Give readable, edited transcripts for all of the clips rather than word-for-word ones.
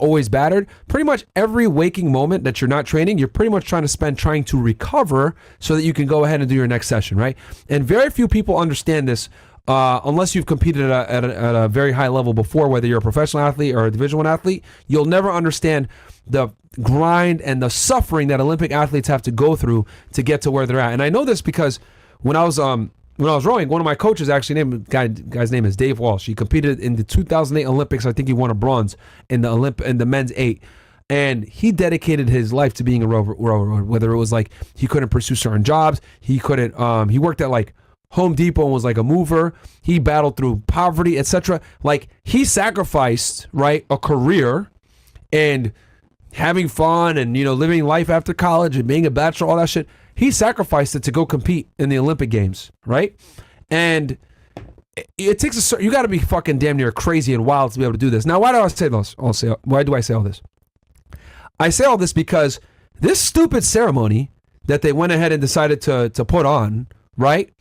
always battered. Pretty much every waking moment that you're not training, you're pretty much trying to spend trying to recover so that you can go ahead and do your next session, right? And very few people understand this unless you've competed at a very high level before, whether you're a professional athlete or a Division I athlete. You'll never understand the grind and the suffering that Olympic athletes have to go through to get to where they're at. And I know this because when I was rowing, one of my coaches guy's name is Dave Walsh. He competed in the 2008 Olympics. I think he won a bronze in the men's 8. And he dedicated his life to being a rower, whether it was like he couldn't pursue certain jobs. He worked at like Home Depot and was like a mover. He battled through poverty, etc. Like he sacrificed, right, a career and having fun and, living life after college and being a bachelor, all that shit. He sacrificed it to go compete in the Olympic Games, right? And it takes you got to be fucking damn near crazy and wild to be able to do this. Now, why do I say this? Why do I say all this? I say all this because this stupid ceremony that they went ahead and decided to put on, right,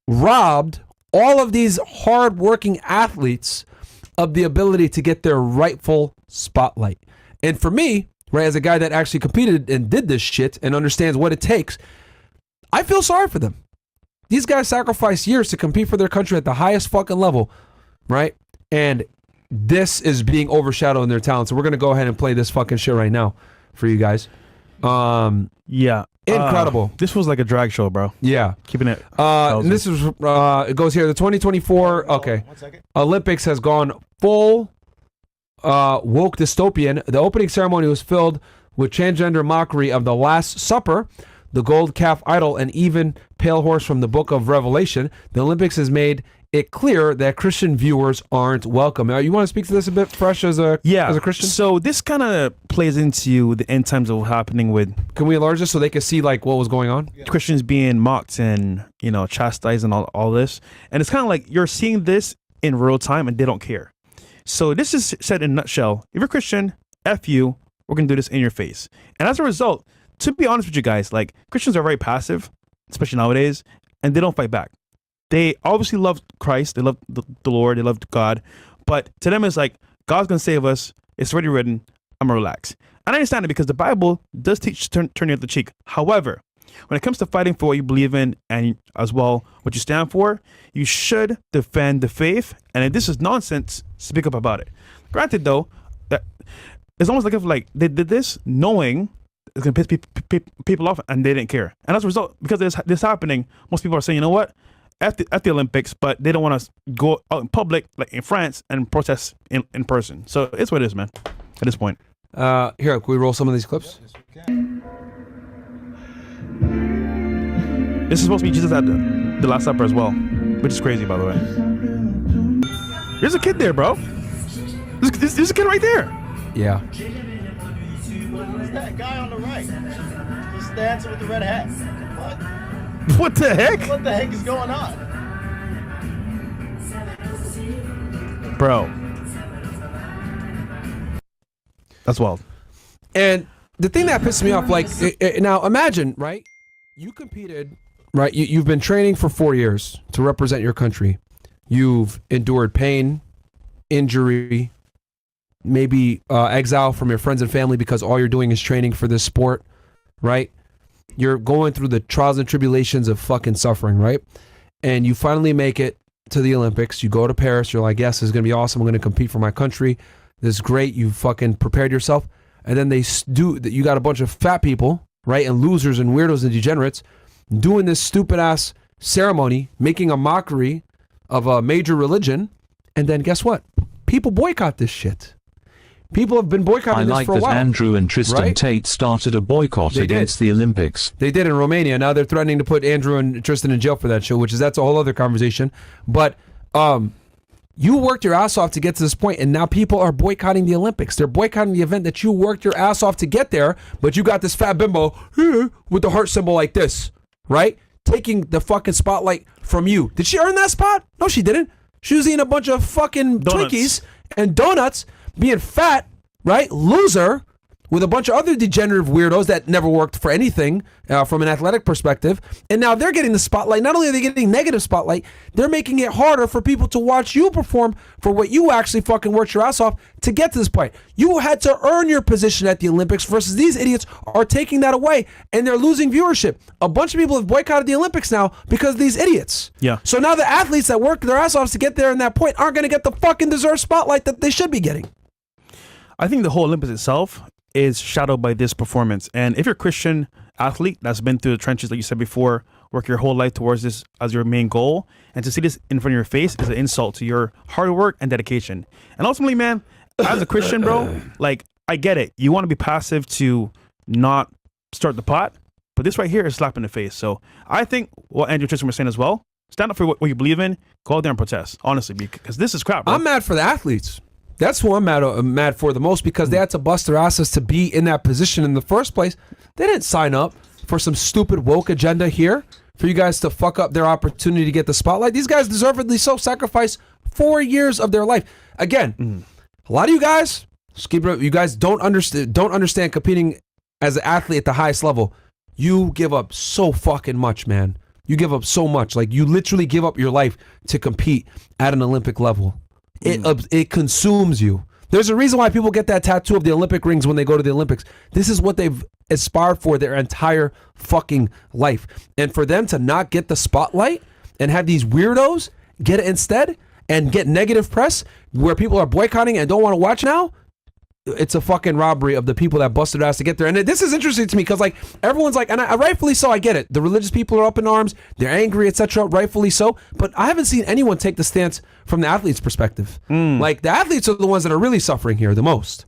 robbed all of these hard-working athletes of the ability to get their rightful spotlight. And for me, right, as a guy that actually competed and did this shit and understands what it takes, I feel sorry for them. These guys sacrifice years to compete for their country at the highest fucking level, right? And this is being overshadowed in their talent. So we're going to go ahead and play this fucking shit right now for you guys. Yeah. Incredible. This was like a drag show, bro. Yeah. Keeping it. And this is, it goes here, the 2024, okay. 1 second. Olympics has gone full woke dystopian. The opening ceremony was filled with transgender mockery of the Last Supper, the gold calf idol, and even pale horse from the book of Revelation. The Olympics has made it clear that Christian viewers aren't welcome. You want to speak to this a bit fresh as a Christian? So this kind of plays into the end times of what's happening with. Can we enlarge this so they can see like what was going on? Yeah. Christians being mocked and chastised and all this, and it's kind of like you're seeing this in real time and they don't care. So this is said in a nutshell. If you're Christian, F you, we're going to do this in your face. And as a result, to be honest with you guys, like Christians are very passive, especially nowadays, and they don't fight back. They obviously love Christ. They love the Lord. They love God. But to them, it's like, God's going to save us. It's already written. I'm going to relax. And I understand it because the Bible does teach turn the other cheek. However, when it comes to fighting for what you believe in and as well what you stand for, you should defend the faith. And if this is nonsense, speak up about it. Granted, though, that it's almost like they did this knowing it's going to piss people off and they didn't care. And as a result, because of this happening, most people are saying, you know what? At the Olympics, but they don't want to go out in public, like in France, and protest in person. So it's what it is, man, at this point. Here, can we roll some of these clips? Yes, we can. This is supposed to be Jesus at the Last Supper as well, which is crazy, by the way. There's a kid there, bro. There's a kid right there. Yeah. Who's that guy on the right? Just dancing with the red hat. What? What the heck? What the heck is going on? Bro. That's wild. And the thing that pissed me off, like, now imagine, right? You competed, right? You've been training for 4 years to represent your country. You've endured pain, injury, maybe exile from your friends and family because all you're doing is training for this sport, right? You're going through the trials and tribulations of fucking suffering, right? And you finally make it to the Olympics. You go to Paris. You're like, yes, this is going to be awesome. I'm going to compete for my country. This is great. You fucking prepared yourself. And then you got a bunch of fat people, right? And losers and weirdos and degenerates doing this stupid ass ceremony, making a mockery of a major religion. And then guess what? People boycott this shit. People have been boycotting this for a while. I like that Andrew and Tristan Tate started a boycott against the Olympics. They did in Romania. Now they're threatening to put Andrew and Tristan in jail for that show, that's a whole other conversation. But you worked your ass off to get to this point, and now people are boycotting the Olympics. They're boycotting the event that you worked your ass off to get there, but you got this fat bimbo with the heart symbol like this, right? Taking the fucking spotlight from you. Did she earn that spot? No, she didn't. She was eating a bunch of fucking Twinkies and donuts, being fat, right? Loser, with a bunch of other degenerative weirdos that never worked for anything from an athletic perspective. And now they're getting the spotlight. Not only are they getting negative spotlight, they're making it harder for people to watch you perform for what you actually fucking worked your ass off to get to this point. You had to earn your position at the Olympics versus these idiots are taking that away and they're losing viewership. A bunch of people have boycotted the Olympics now because of these idiots. Yeah. So now the athletes that worked their ass off to get there in that point aren't going to get the fucking deserved spotlight that they should be getting. I think the whole Olympics itself is shadowed by this performance. And if you're a Christian athlete that's been through the trenches, like you said before, work your whole life towards this as your main goal, and to see this in front of your face is an insult to your hard work and dedication. And ultimately, man, as a Christian, bro, like, I get it. You want to be passive to not start the pot, but this right here is slap in the face. So I think what Andrew Tristan was saying as well, stand up for what you believe in, go out there and protest, honestly, because this is crap, bro. I'm mad for the athletes. That's who I'm mad for the most because they had to bust their asses to be in that position in the first place. They didn't sign up for some stupid woke agenda here for you guys to fuck up their opportunity to get the spotlight. These guys deservedly so sacrificed 4 years of their life. Again, a lot of you guys, you guys don't understand competing as an athlete at the highest level. You give up so fucking much, man. You give up so much. Like, you literally give up your life to compete at an Olympic level. It consumes you. There's a reason why people get that tattoo of the Olympic rings when they go to the Olympics. This is what they've aspired for their entire fucking life. And for them to not get the spotlight and have these weirdos get it instead and get negative press where people are boycotting and don't want to watch now, it's a fucking robbery of the people that busted ass to get there. And this is interesting to me because, like, everyone's like, and I rightfully so, I get it. The religious people are up in arms, they're angry, etc. Rightfully so. But I haven't seen anyone take the stance from the athlete's perspective. Like, the athletes are the ones that are really suffering here the most,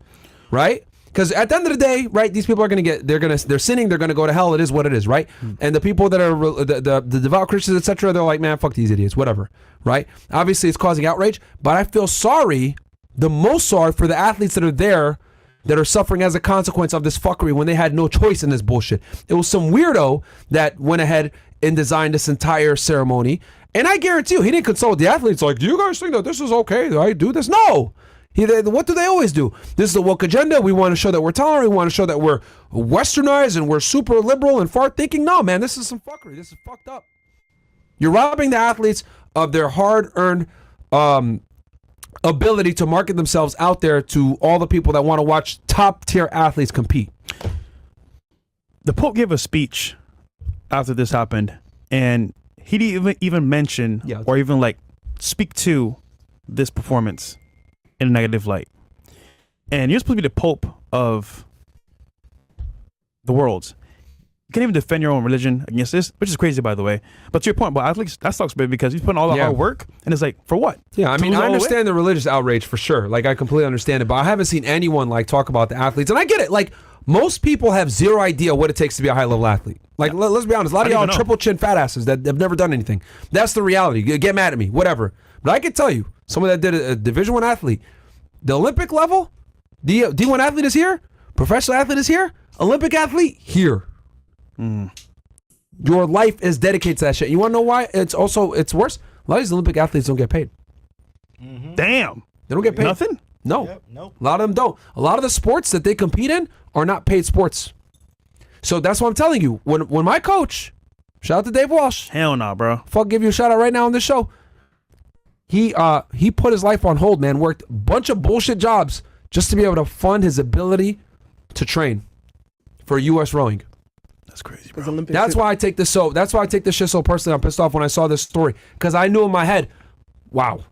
right? Because at the end of the day, right, these people are going to get, they're sinning, they're going to go to hell. It is what it is, right? And the people that are the devout Christians, etc., they're like, man, fuck these idiots, whatever, right? Obviously, it's causing outrage, but I feel sorry. The most sorry for the athletes that are there that are suffering as a consequence of this fuckery when they had no choice in this bullshit. It was some weirdo that went ahead and designed this entire ceremony. And I guarantee you, he didn't consult with the athletes like, do you guys think that this is okay? Do I do this? No. What do they always do? This is the woke agenda. We want to show that we're tolerant. We want to show that we're westernized and we're super liberal and far thinking. No, man, this is some fuckery. This is fucked up. You're robbing the athletes of their hard-earned ability to market themselves out there to all the people that want to watch top tier athletes compete. The Pope gave a speech after this happened, and he didn't even mention or even like speak to this performance in a negative light. And you're supposed to be the Pope of the world. You can't even defend your own religion against this, which is crazy, by the way. But to your point, but athletes, that sucks, baby, because he's putting all the hard work, and it's like, for what? Yeah, I mean, I understand the religious outrage for sure. Like, I completely understand it, but I haven't seen anyone like talk about the athletes, and I get it. Like, most people have zero idea what it takes to be a high level athlete. Like, let's be honest, a lot of y'all are triple chin fat asses that have never done anything. That's the reality. Get mad at me, whatever. But I can tell you, someone that did a Division I athlete, the Olympic level, D1 athlete is here, professional athlete is here, Olympic athlete here. Your life is dedicated to that shit. You want to know why? It's worse. A lot of these Olympic athletes don't get paid. Damn. They don't get paid. Nothing? No. Yep, nope. A lot of them don't. A lot of the sports that they compete in are not paid sports. So that's what I'm telling you. When my coach, shout out to Dave Walsh. Hell no, bro. Fuck, give you a shout out right now on this show. He put his life on hold, man. Worked a bunch of bullshit jobs just to be able to fund his ability to train for U.S. rowing. That's crazy, bro. That's why I take this shit so personally. I'm pissed off when I saw this story because I knew in my head, wow,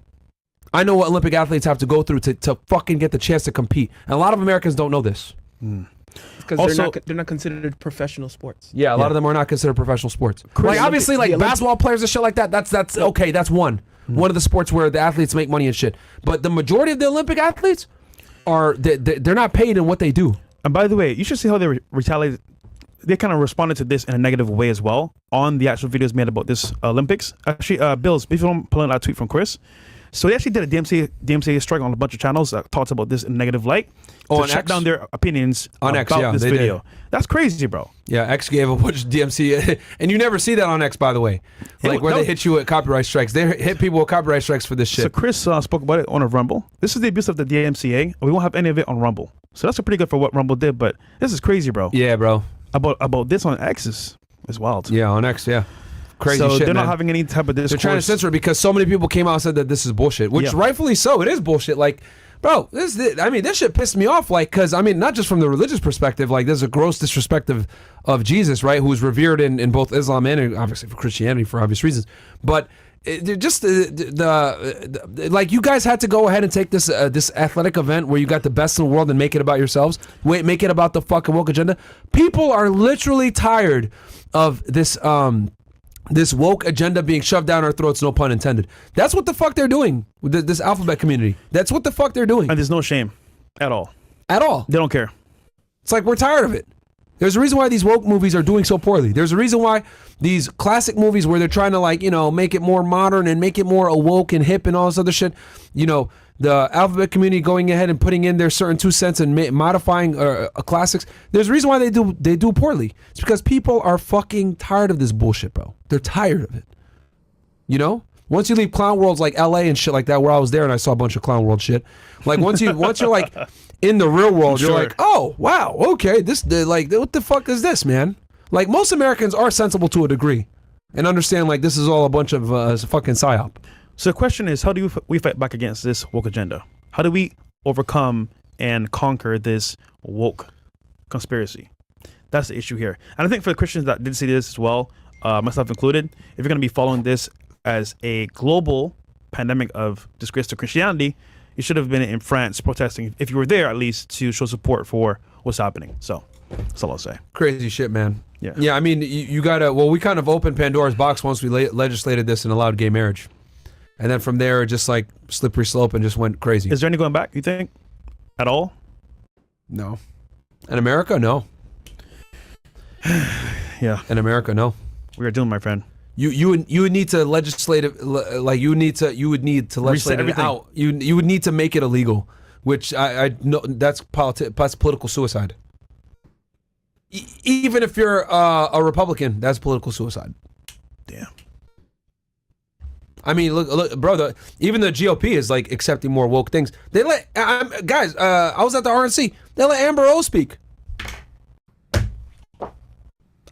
I know what Olympic athletes have to go through to fucking get the chance to compete. And a lot of Americans don't know this. Because they're not considered professional sports. Yeah, a lot of them are not considered professional sports. Like, obviously, like basketball players and shit like that. That's okay. That's one of the sports where the athletes make money and shit. But the majority of the Olympic athletes they're not paid in what they do. And by the way, you should see how they retaliated. They kind of responded to this in a negative way as well on the actual videos made about this Olympics. Actually, Bills, if you don't pull in that tweet from Chris. So they actually did a DMCA strike on a bunch of channels that talked about this in a negative light to shut down their opinions on about X, this video. That's crazy, bro. Yeah, X gave a bunch of DMC, and you never see that on X, by the way. Like where they hit you with copyright strikes. They hit people with copyright strikes for this shit. So Chris spoke about it on a Rumble. This is the abuse of the DMCA. We won't have any of it on Rumble. So that's pretty good for what Rumble did. But this is crazy, bro. Yeah, bro. About this on X is wild. Yeah, on X, yeah. Crazy so shit, they're man. not having any type of discourse. They're trying to censor it because so many people came out and said that this is bullshit, which rightfully so. It is bullshit. Like, bro, this shit pissed me off. Like, because, not just from the religious perspective, like, there's a gross disrespect of Jesus, right, who's revered in both Islam and obviously for Christianity for obvious reasons. But just like, you guys had to go ahead and take this athletic event where you got the best in the world and make it about yourselves. Make it about the fucking woke agenda. People are literally tired of this woke agenda being shoved down our throats, no pun intended. That's what the fuck they're doing with this alphabet community. That's what the fuck they're doing. And there's no shame at all. At all. They don't care. It's like, we're tired of it. There's a reason why these woke movies are doing so poorly. There's a reason why these classic movies where they're trying to, like, make it more modern and make it more awoke and hip and all this other shit, the alphabet community going ahead and putting in their certain 2 cents and modifying classics. There's a reason why they do poorly. It's because people are fucking tired of this bullshit, bro. They're tired of it. Once you leave clown worlds like LA and shit like that, where I was there and I saw a bunch of clown world shit. Like, once you're like in the real world, you're like, oh wow, okay, what the fuck is this, man? Like, most Americans are sensible to a degree and understand, like, this is all a bunch of fucking psyop. So the question is, how do we fight back against this woke agenda? How do we overcome and conquer this woke conspiracy? That's the issue here. And I think for the Christians that did see this as well, myself included, if you're going to be following this as a global pandemic of disgrace to Christianity, you should have been in France protesting, if you were there at least, to show support for what's happening. So that's all I'll say. Crazy shit, man. Yeah. Yeah, you gotta, we kind of opened Pandora's box once we legislated this and allowed gay marriage. And then from there, it just like slippery slope and just went crazy. Is there any going back, you think? At all? No. In America, no. Yeah. In America, no. We are doomed, my friend. You would need to legislate it, like you would need to legislate it out. You would need to make it illegal, which I know that's political suicide. Even if you're a Republican, that's political suicide. Damn. Look, bro. Even the GOP is like accepting more woke things. They let guys. I was at the RNC. They let Amber Rose speak.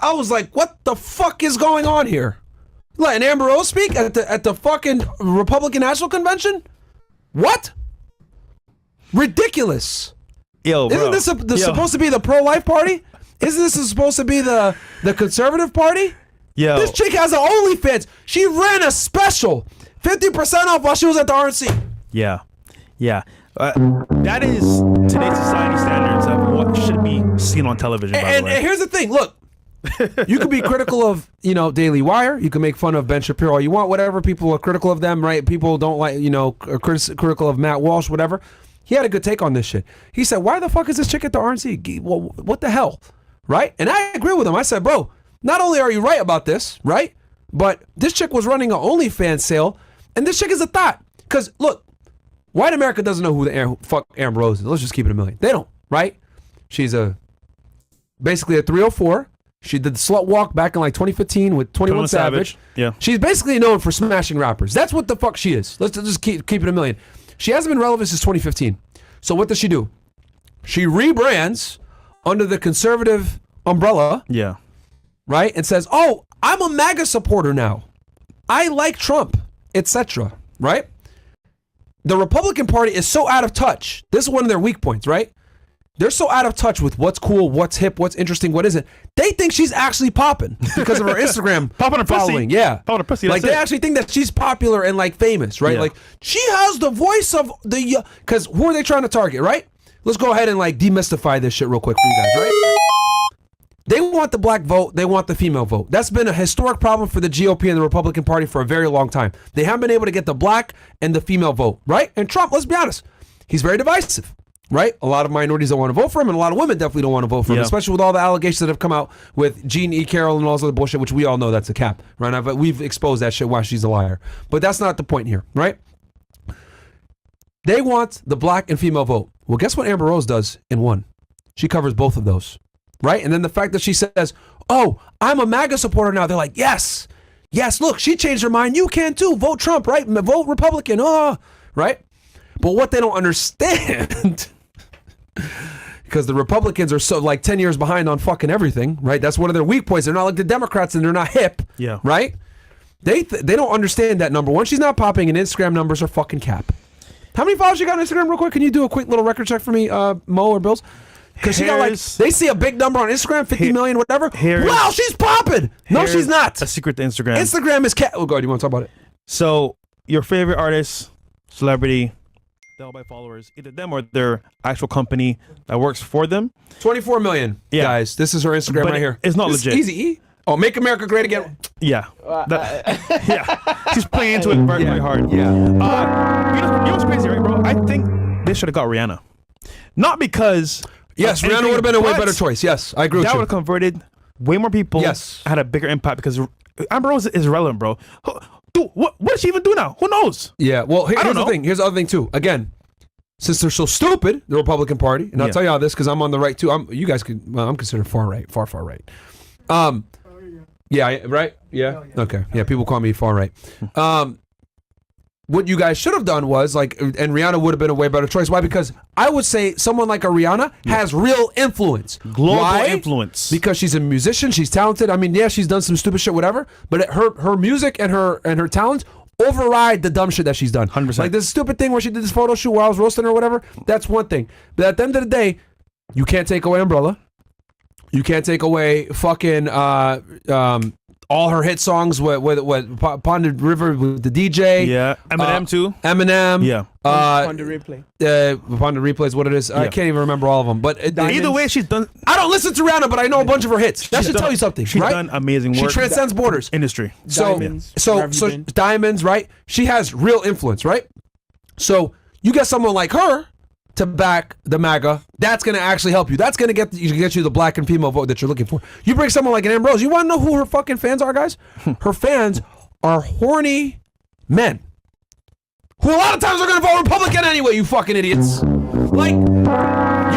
I was like, what the fuck is going on here? Letting Amber Rose speak at the fucking Republican National Convention? What? Ridiculous. Yo, bro. Isn't this supposed to be the pro-life party? Isn't this supposed to be the conservative party? Yo. This chick has an OnlyFans. She ran a special. 50% off while she was at the RNC. Yeah. That is today's society standards of what should be seen on television, by the way. And here's the thing. Look. You could be critical of, Daily Wire. You can make fun of Ben Shapiro all you want, whatever. People are critical of them, right? People don't like, are critical of Matt Walsh, whatever. He had a good take on this shit. He said, why the fuck is this chick at the RNC? Well, what the hell? Right? And I agree with him. I said, bro, not only are you right about this, right? But this chick was running an OnlyFans sale, and this chick is a thought. Because, look, white America doesn't know who the fuck Amber Rose is. Let's just keep it a million. They don't, right? She's basically a 304. She did the slut walk back in like 2015 with 21 Savage. Yeah. She's basically known for smashing rappers. That's what the fuck she is. Let's just keep it a million. She hasn't been relevant since 2015. So what does she do? She rebrands under the conservative umbrella. Yeah. Right? And says, oh, I'm a MAGA supporter now. I like Trump, etc. Right? The Republican Party is so out of touch. This is one of their weak points, right? They're so out of touch with what's cool, what's hip, what's interesting, what isn't. They think she's actually popping because of her Instagram popping her following. Pussy. Yeah. Popping her pussy. Like, they actually think that she's popular and like famous, right? Yeah. Like, she has the voice of the, because who are they trying to target, right? Let's go ahead and like demystify this shit real quick for you guys, right? They want the black vote. They want the female vote. That's been a historic problem for the GOP and the Republican Party for a very long time. They haven't been able to get the black and the female vote, right? And Trump, let's be honest, he's very divisive. Right? A lot of minorities don't want to vote for him, and a lot of women definitely don't want to vote for him, especially with all the allegations that have come out with Jean E. Carroll and all this other bullshit, which we all know that's a cap, right? Now, but we've exposed that shit, why she's a liar. But that's not the point here, right? They want the black and female vote. Well, guess what Amber Rose does in one? She covers both of those, right? And then the fact that she says, oh, I'm a MAGA supporter now. They're like, yes, look, she changed her mind. You can too. Vote Trump, right? Vote Republican, right? But what they don't understand because the Republicans are so like 10 years behind on fucking everything, right? That's one of their weak points. They're not like the Democrats and they're not hip, Yeah. right? They don't understand that, number one, she's not popping, and Instagram numbers are fucking cap. How many followers you got on Instagram real quick? Can you do a quick little record check for me, Mo or Bills? Because she got like, they see a big number on Instagram, 50 million, whatever. Wow, she's popping. No, she's not. A secret to Instagram. Instagram is cat. Oh, God, you want to talk about it? So, your favorite artist, celebrity, they'll buy followers, either them or their actual company that works for them. 24 million, guys. This is her Instagram But right here. it's not This is legit. Easy. Oh, Make America Great Again. Yeah. Yeah. She's playing into it very, very hard. Yeah. You know what's crazy, right, bro? I think they should have got Rihanna. Not because... Yes, of Rihanna anything, would have been a way but better choice. Yes, I agree with that you. would have converted way more people. Yes. Had a bigger impact because Amber Rose is relevant, bro. Dude, what does she even do now? Who knows? Yeah, well, here's don't the know. thing. Here's the other thing, too. Again, since they're so stupid, the Republican Party, and I'll tell you all this because I'm on the right, too. You guys could, well, I'm considered far right, far right. Yeah, right? Yeah? Okay. Yeah, people call me far right. What you guys should have done was, like, and Rihanna would have been a way better choice. Why? Because I would say someone like a Rihanna has real influence. Global Why? influence. Because she's a musician, she's talented. I mean, yeah, she's done some stupid shit, whatever. But her music and her talents override the dumb shit that she's done. 100%. Like this stupid thing where she did this photo shoot while I was roasting her or whatever. That's one thing. But at the end of the day, you can't take away Umbrella. You can't take away fucking all her hit songs with Ponded River with the DJ. Yeah. Eminem too. Eminem. Yeah. On the replay. Ponded Replay is what it is. I can't even remember all of them. But Either way, she's done. I don't listen to Rihanna, but I know a bunch of her hits. That should tell you something, She's right? done amazing work. She transcends borders. Industry. Diamonds. So Where have you been? Diamonds, right? She has real influence, right? So you get someone like her to back the MAGA, that's going to actually help you. That's going to get you the black and female vote that you're looking for. You bring someone like an Ambrose, you want to know who her fucking fans are, guys? Her fans are horny men who a lot of times are going to vote Republican anyway, you fucking idiots. Like, you're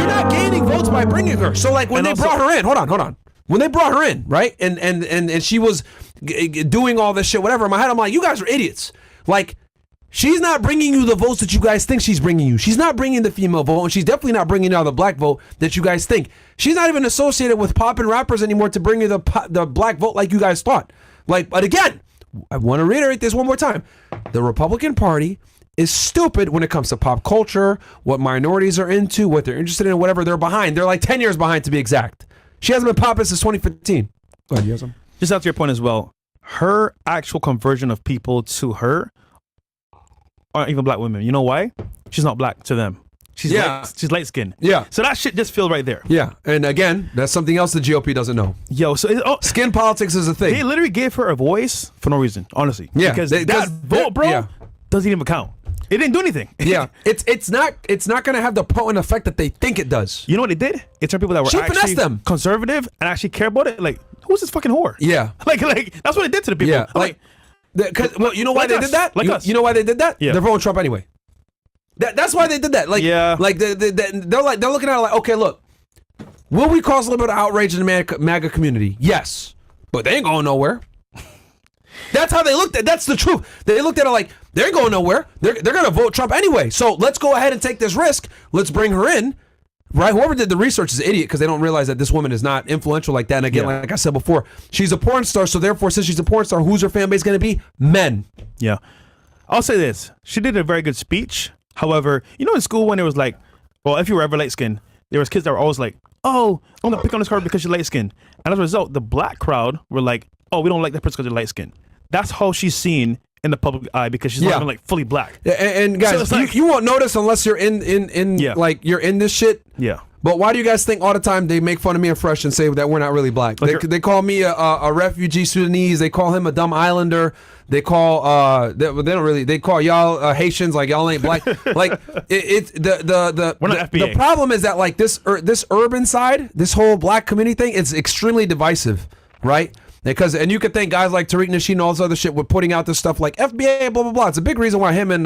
not gaining votes by bringing her. So, like, when they brought her in, hold on. When they brought her in, right, and she was doing all this shit, whatever, in my head, I'm like, you guys are idiots. Like, she's not bringing you the votes that you guys think she's bringing you. She's not bringing the female vote, and she's definitely not bringing out the black vote that you guys think. She's not even associated with pop and rappers anymore to bring you the black vote like you guys thought. Like, but again, I want to reiterate this one more time. The Republican Party is stupid when it comes to pop culture, what minorities are into, what they're interested in, whatever. They're behind. They're like 10 years behind, to be exact. She hasn't been popping since 2015. Go ahead, you have some? Just out to your point as well, her actual conversion of people to her aren't even black women. You know why? She's not black to them. She's light skinned. Yeah. So that shit just feels right there. Yeah. And again, that's something else the GOP doesn't know. Yo, so Skin politics is a thing. they literally gave her a voice for no reason, honestly. Yeah, Because they- that 'cause vote, bro, yeah. doesn't even count. It didn't do anything. Yeah, it's not going to have the potent effect that they think it does. You know what it did? It turned people that were She finessed actually them. conservative and actually care about it. Like, who's this fucking whore? Yeah. Like that's what it did to the people. Yeah, I'm well, you know why Like they us. did that? Like us. You know why they did that? Yeah. They're voting Trump anyway. That's why they did that. Like, Yeah. like they're looking at it like, okay, look, will we cause a little bit of outrage in the MAGA community? Yes, but they ain't going nowhere. That's how they looked at. That's the truth. They looked at it like they ain't going nowhere. They're gonna vote Trump anyway. So let's go ahead and take this risk. Let's bring her in. Right, whoever did the research is an idiot because they don't realize that this woman is not influential like that. And again, like I said before, she's a porn star. So therefore, since she's a porn star, who's her fan base going to be? Men. Yeah. I'll say this. She did a very good speech. However, you know in school when it was like, well, if you were ever light skinned, there was kids that were always like, oh, I'm going to pick on this girl because she's light skinned. And as a result, the black crowd were like, oh, we don't like that person because they're light skinned. That's how she's seen in the public eye because she's not even like fully black. And guys, So it's like- you won't notice unless you're in like you're in this shit. Yeah. But why do you guys think all the time they make fun of me and Fresh and say that we're not really black? Like They call me a refugee Sudanese. They call him a dumb islander. They call they call y'all Haitians like y'all ain't black. Like We're not FBA. The problem is that like this urban side, this whole black community thing, it's extremely divisive, right? And you could think guys like Tariq Nasheed and all this other shit were putting out this stuff like FBA, blah, blah, blah. It's a big reason why him and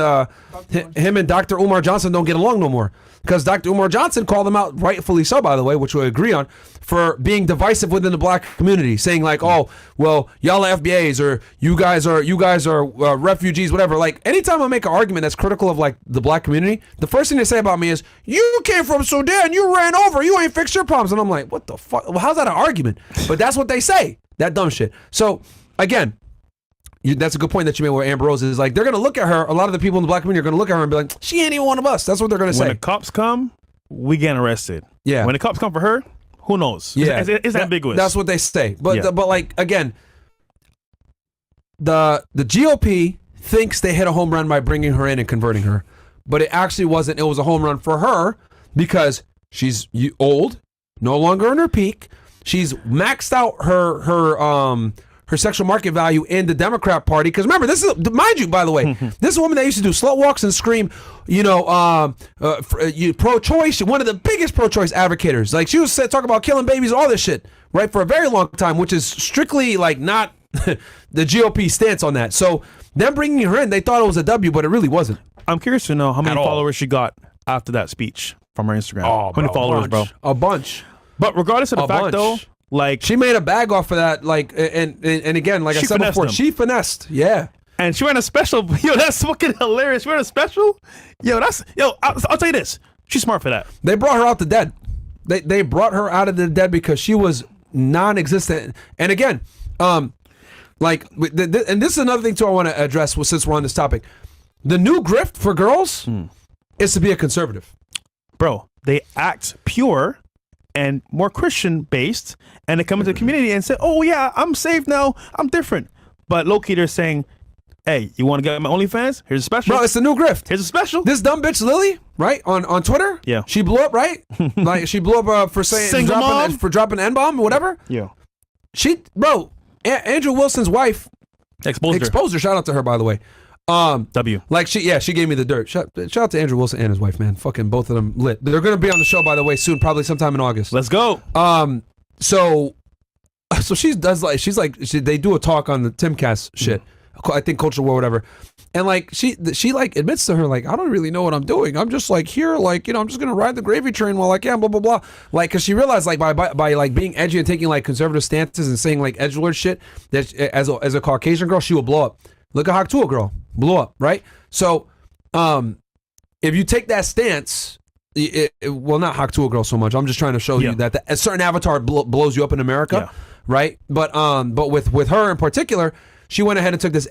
Dr. Umar Johnson don't get along no more. Because Dr. Umar Johnson called them out, rightfully so, by the way, which we agree on, for being divisive within the black community, saying like, oh, well, y'all are FBAs, or you guys are refugees, whatever. Like, anytime I make an argument that's critical of like the black community, the first thing they say about me is, you came from Sudan, you ran over, you ain't fixed your problems. And I'm like, what the fuck? Well, how's that an argument? But that's what they say. That dumb shit. So, again, that's a good point that you made where Amber Rose is like, they're going to look at her, a lot of the people in the black community are going to look at her and be like, she ain't even one of us. That's what they're going to say. When the cops come, we get arrested. Yeah. When the cops come for her, who knows? Yeah. It's ambiguous. That's what they say. But but like, again, the GOP thinks they hit a home run by bringing her in and converting her. But it actually wasn't. It was a home run for her because she's old, no longer in her peak. She's maxed out her sexual market value in the Democrat Party. Because remember, this is, mind you, by the way, this is a woman that used to do slut walks and scream, pro-choice. One of the biggest pro-choice advocators. Like, she was talking about killing babies, all this shit, right, for a very long time, which is strictly like not the GOP stance on that. So them bringing her in, they thought it was a W, but it really wasn't. I'm curious to know how many followers she got after that speech from her Instagram. How many followers, bro? A bunch. But regardless of the fact, though, like, she made a bag off of that, like, and again, like I said before, she finessed, yeah. And she ran a special. Yo, that's fucking hilarious. She ran a special. I'll tell you this. She's smart for that. They brought her out the dead. They brought her out of the dead because she was non-existent. And again, and this is another thing too I want to address since we're on this topic. The new grift for girls is to be a conservative. Bro, they act pure and more Christian based, and they come into the community and say, oh yeah, I'm saved now, I'm different. But low-key they're saying, hey, you want to get my OnlyFans? Here's a special. Bro, it's the new grift. Here's a special. This dumb bitch Lily, right, on Twitter, yeah, she blew up, right? Like, she blew up for saying dropping N-bomb or whatever. Yeah. Andrew Wilson's wife exposed her. Shout out to her, by the way. W. Like, she gave me the dirt. Shout out to Andrew Wilson and his wife, man. Fucking both of them lit. They're gonna be on the show, by the way, soon, probably sometime in August. Let's go. So they do a talk on the Timcast shit. I think Culture War, whatever. And like she like admits to her, like, I don't really know what I'm doing. I'm just like here, like, I'm just gonna ride the gravy train while I can, blah blah blah. Like, because she realized, like, by like being edgy and taking like conservative stances and saying like edgelord shit, that as a Caucasian girl, she will blow up. Look at Haktua girl, blew up, right? So, if you take that stance, well, not Haktua girl so much. I'm just trying to show you that a certain avatar blows you up in America, right? But with her in particular, she went ahead and took this